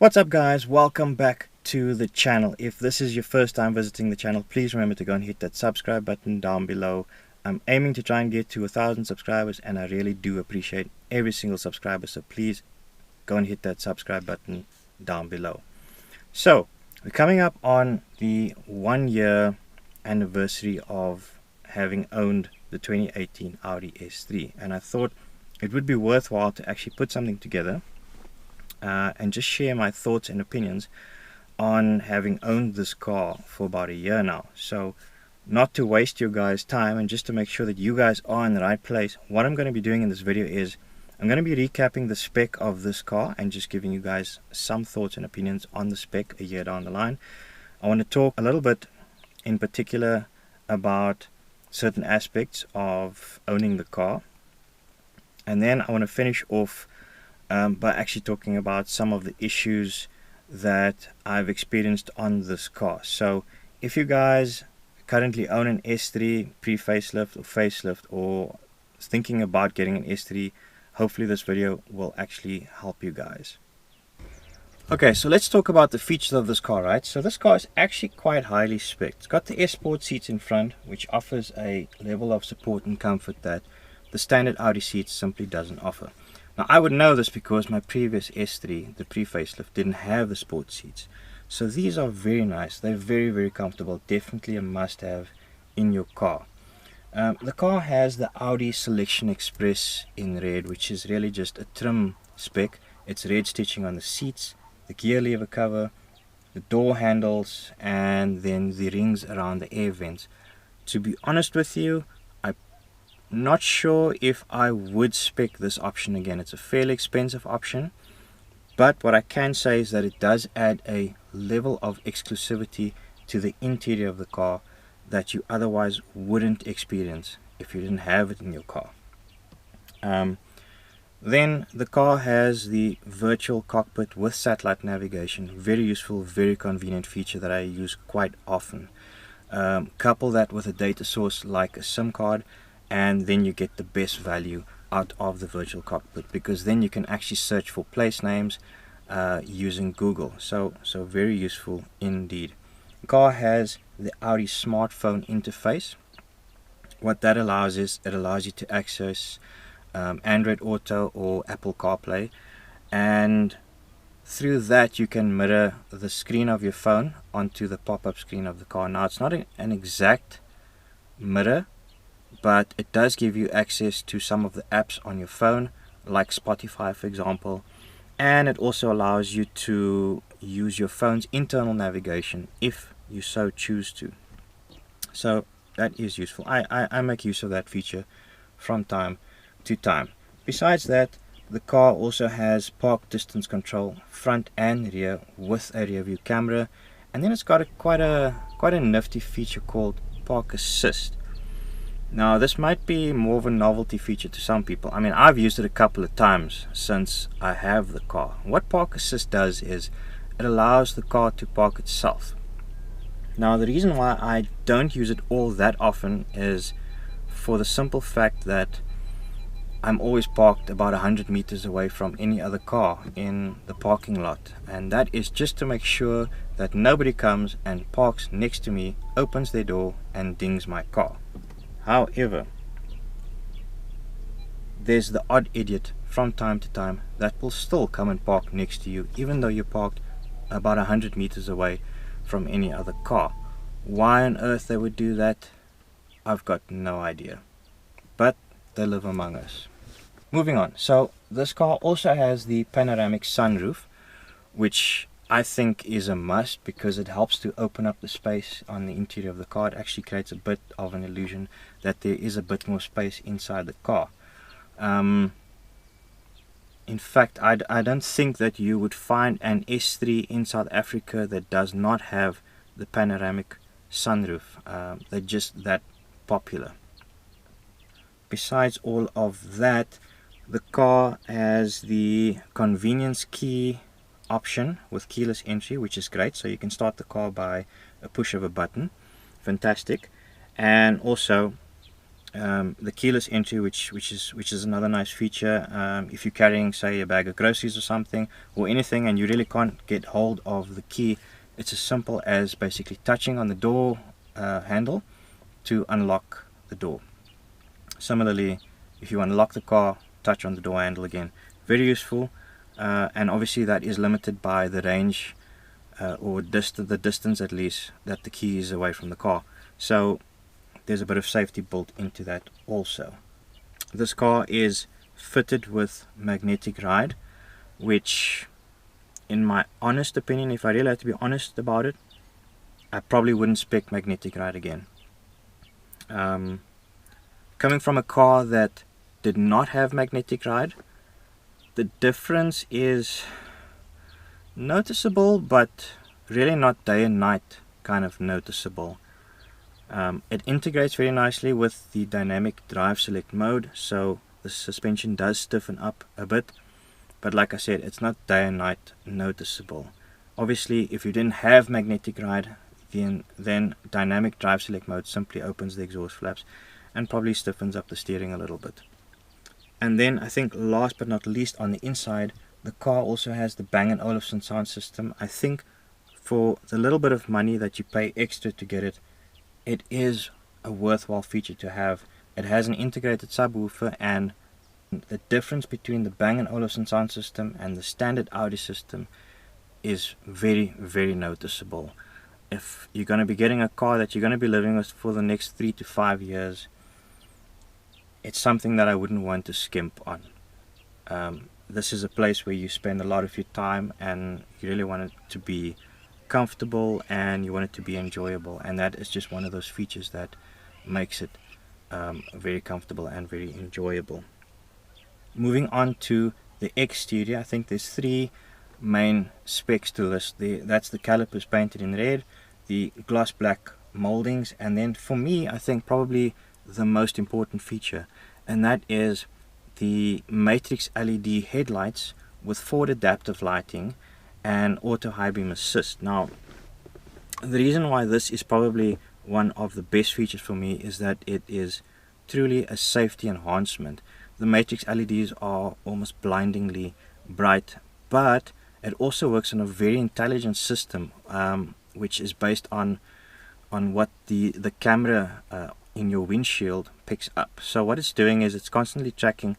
What's up guys, welcome back to the channel. If this is your first time visiting the channel, please remember to go and hit that subscribe button down below. I'm aiming to try and get to 1,000 subscribers and I really do appreciate every single subscriber, so please go and hit that subscribe button down below. So we're coming up on the 1 year anniversary of having owned the 2018 Audi S3, and I thought it would be worthwhile to actually put something together and just share my thoughts and opinions on having owned this car for about a year now. So not to waste your guys' time and just to make sure that you guys are in the right place, what I'm going to be doing in this video is I'm going to be recapping the spec of this car and just giving you guys some thoughts and opinions on the spec a year down the line. I want to talk a little bit in particular about certain aspects of owning the car, and then I want to finish off by actually talking about some of the issues that I've experienced on this car. So if you guys currently own an S3 pre-facelift or facelift, or thinking about getting an S3, hopefully this video will actually help you guys. Okay, so let's talk about the features of this car, right? So this car is actually quite highly spec'd. It's got the S Sport seats in front, which offers a level of support and comfort that the standard Audi seats simply doesn't offer. Now I would know this because my previous S3, the pre-facelift, didn't have the sport seats. So these are very nice. They're very comfortable. Definitely a must-have in your car. The car has the Audi Selection Express in red, which is really just a trim spec. It's red stitching on the seats, the gear lever cover, the door handles, and then the rings around the air vents. To be honest with you, not sure if I would spec this option again. It's a fairly expensive option, but what I can say is that it does add a level of exclusivity to the interior of the car that you otherwise wouldn't experience if you didn't have it in your car. Then the car has the virtual cockpit with satellite navigation. Very useful, very convenient feature that I use quite often. Couple that with a data source like a SIM card, and then you get the best value out of the virtual cockpit, because then you can actually search for place names using Google. So very useful indeed. The car has the Audi smartphone interface. What that allows is it allows you to access Android Auto or Apple CarPlay, and through that you can mirror the screen of your phone onto the pop-up screen of the car. Now it's not an exact mirror, but it does give you access to some of the apps on your phone, like Spotify for example, and it also allows you to use your phone's internal navigation if you so choose to. So that is useful. I make use of that feature from time to time. Besides that, the car also has park distance control front and rear with a rear view camera, and then it's got quite a nifty feature called Park Assist. Now this might be more of a novelty feature to some people. I mean, I've used it a couple of times since I have the car. What Park Assist does is it allows the car to park itself. Now the reason why I don't use it all that often is for the simple fact that I'm always parked about 100 meters away from any other car in the parking lot, and that is just to make sure that nobody comes and parks next to me, opens their door and dings my car. However, there's the odd idiot from time to time that will still come and park next to you even though you're parked about 100 meters away from any other car. Why on earth they would do that, I've got no idea, but they live among us. Moving on, so this car also has the panoramic sunroof, which I think is a must because it helps to open up the space on the interior of the car. It actually creates a bit of an illusion that there is a bit more space inside the car. In fact, I don't think that you would find an S3 in South Africa that does not have the panoramic sunroof. They're just that popular. Besides all of that, the car has the convenience key option with keyless entry, which is great. So you can start the car by a push of a button. Fantastic. And also the keyless entry, which is another nice feature. If you're carrying, say, a bag of groceries or something or anything, and you really can't get hold of the key, it's as simple as basically touching on the door handle to unlock the door. Similarly, if you unlock the car, touch on the door handle again. Very useful, and obviously that is limited by the range or the distance at least that the key is away from the car. So there's a bit of safety built into that also. This car is fitted with magnetic ride, which, in my honest opinion, if I really had to be honest about it, I probably wouldn't spec magnetic ride again. Coming from a car that did not have magnetic ride, the difference is noticeable, but really not day and night kind of noticeable. It integrates very nicely with the dynamic drive select mode, so the suspension does stiffen up a bit, but like I said, it's not day and night noticeable. Obviously, if you didn't have magnetic ride, then dynamic drive select mode simply opens the exhaust flaps and probably stiffens up the steering a little bit. And then I think last but not least, on the inside, the car also has the Bang & Olufsen sound system. I think for the little bit of money that you pay extra to get it, it is a worthwhile feature to have. It has an integrated subwoofer, and the difference between the Bang & Olufsen sound system and the standard Audi system is very, very noticeable. If you're going to be getting a car that you're going to be living with for the next 3 to 5 years, it's something that I wouldn't want to skimp on. This is a place where you spend a lot of your time, and you really want it to be comfortable and you want it to be enjoyable, and that is just one of those features that makes it very comfortable and very enjoyable. Moving on to the exterior, I think there's 3 main specs to list. That's the calipers painted in red, the gloss black moldings, and then for me, I think probably the most important feature, and that is the matrix LED headlights with forward adaptive lighting and auto high beam assist. Now, the reason why this is probably one of the best features for me is that it is truly a safety enhancement. The matrix LEDs are almost blindingly bright, but it also works on a very intelligent system, which is based on what the camera in your windshield picks up. So what it's doing is it's constantly tracking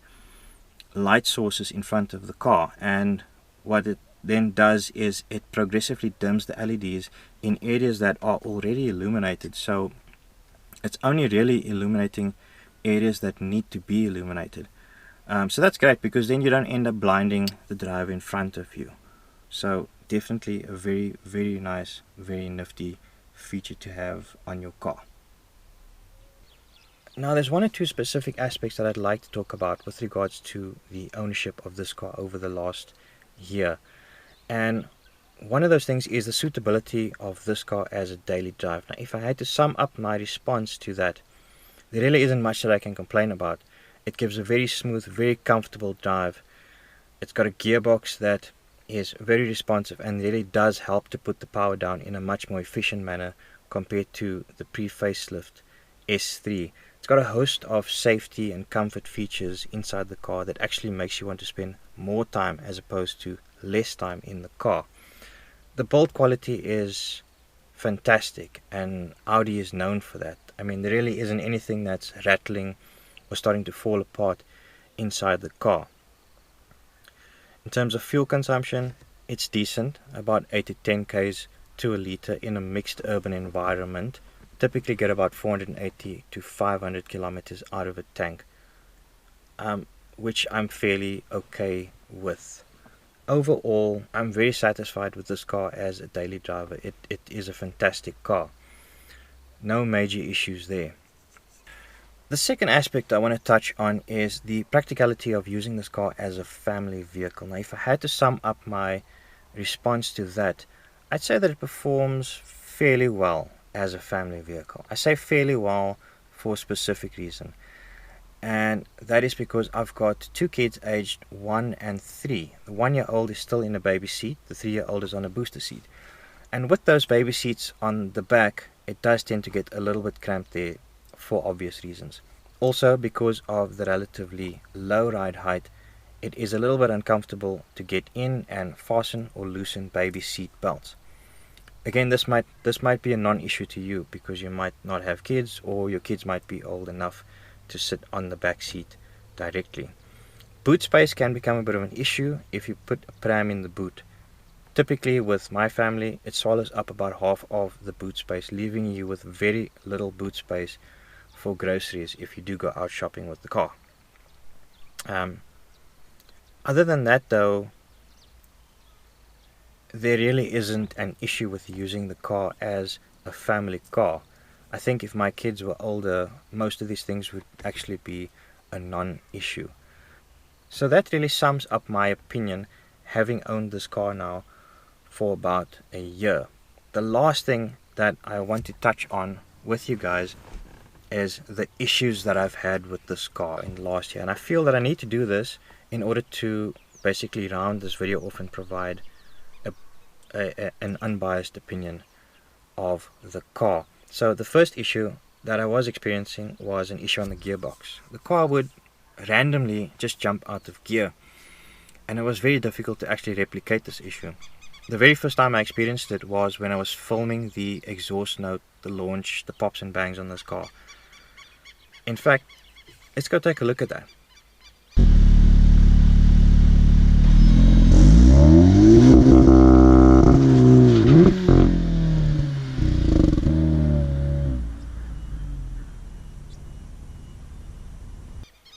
light sources in front of the car, and what it then does is it progressively dims the LEDs in areas that are already illuminated. So it's only really illuminating areas that need to be illuminated. So that's great, because then you don't end up blinding the driver in front of you. So definitely a very, very nice, very nifty feature to have on your car. Now, there's 1 or 2 specific aspects that I'd like to talk about with regards to the ownership of this car over the last year. And one of those things is the suitability of this car as a daily drive. Now, if I had to sum up my response to that, there really isn't much that I can complain about. It gives a very smooth, very comfortable drive. It's got a gearbox that is very responsive and really does help to put the power down in a much more efficient manner compared to the pre-facelift S3. It's got a host of safety and comfort features inside the car that actually makes you want to spend more time as opposed to less time in the car. The build quality is fantastic, and Audi is known for that. I mean, there really isn't anything that's rattling or starting to fall apart inside the car. In terms of fuel consumption, it's decent, about 8 to 10 k's to a litre in a mixed urban environment. Typically get about 480 to 500 kilometers out of a tank, which I'm fairly okay with. Overall, I'm very satisfied with this car as a daily driver. It is a fantastic car. No major issues there. The second aspect I want to touch on is the practicality of using this car as a family vehicle. Now, if I had to sum up my response to that, I'd say that it performs fairly well as a family vehicle. I say fairly well for a specific reason, and that is because I've got 2 kids aged 1 and 3. The 1-year-old is still in a baby seat, the 3-year-old is on a booster seat, and with those baby seats on the back, it does tend to get a little bit cramped there for obvious reasons. Also, because of the relatively low ride height, it is a little bit uncomfortable to get in and fasten or loosen baby seat belts. Again, this might be a non-issue to you because you might not have kids, or your kids might be old enough to sit on the back seat directly. Boot space can become a bit of an issue if you put a pram in the boot. Typically with my family, it swallows up about half of the boot space, leaving you with very little boot space for groceries if you do go out shopping with the car. Other than that though, there really isn't an issue with using the car as a family car. I think if my kids were older, most of these things would actually be a non-issue. So that really sums up my opinion, having owned this car now for about a year. The last thing that I want to touch on with you guys is the issues that I've had with this car in the last year, and I feel that I need to do this in order to basically round this video off and provide an unbiased opinion of the car. So the first issue that I was experiencing was an issue on the gearbox. The car would randomly just jump out of gear, and it was very difficult to actually replicate this issue. The very first time I experienced it was when I was filming the exhaust note, the launch, the pops and bangs on this car. In fact, let's go take a look at that.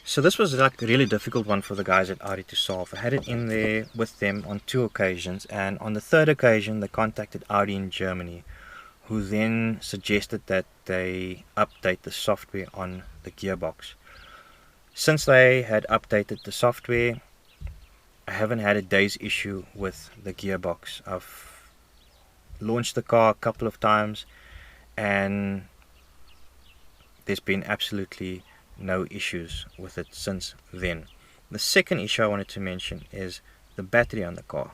So this was like a really difficult one for the guys at Audi to solve. I had it in there with them on 2 occasions, and on the 3rd occasion they contacted Audi in Germany, who then suggested that they update the software on the gearbox. Since they had updated the software, I haven't had a day's issue with the gearbox. I've launched the car a couple of times and there's been absolutely no issues with it since then. The second issue I wanted to mention is the battery on the car.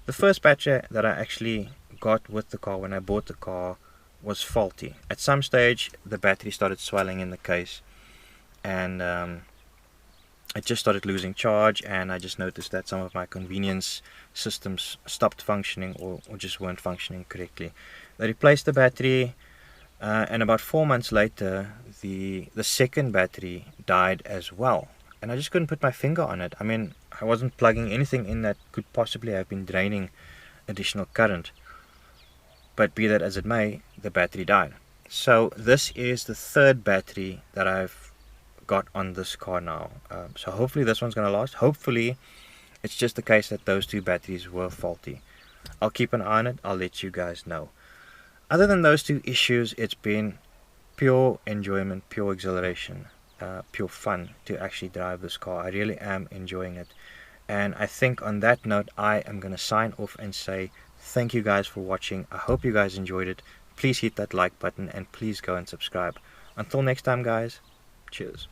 The first battery that I actually got with the car when I bought the car was faulty. At some stage the battery started swelling in the case, and it just started losing charge, and I just noticed that some of my convenience systems stopped functioning or just weren't functioning correctly. They replaced the battery, and about 4 months later the second battery died as well, and I just couldn't put my finger on it. I mean, I wasn't plugging anything in that could possibly have been draining additional current, but be that as it may, the battery died. So this is the 3rd battery that I've got on this car now. So hopefully this one's gonna last. Hopefully it's just the case that those 2 batteries were faulty. I'll keep an eye on it. I'll let you guys know. Other than those 2 issues, it's been pure enjoyment, pure exhilaration, pure fun to actually drive this car. I really am enjoying it, and I think on that note I am going to sign off and say thank you guys for watching. I hope you guys enjoyed it. Please hit that like button and please go and subscribe. Until next time guys, cheers.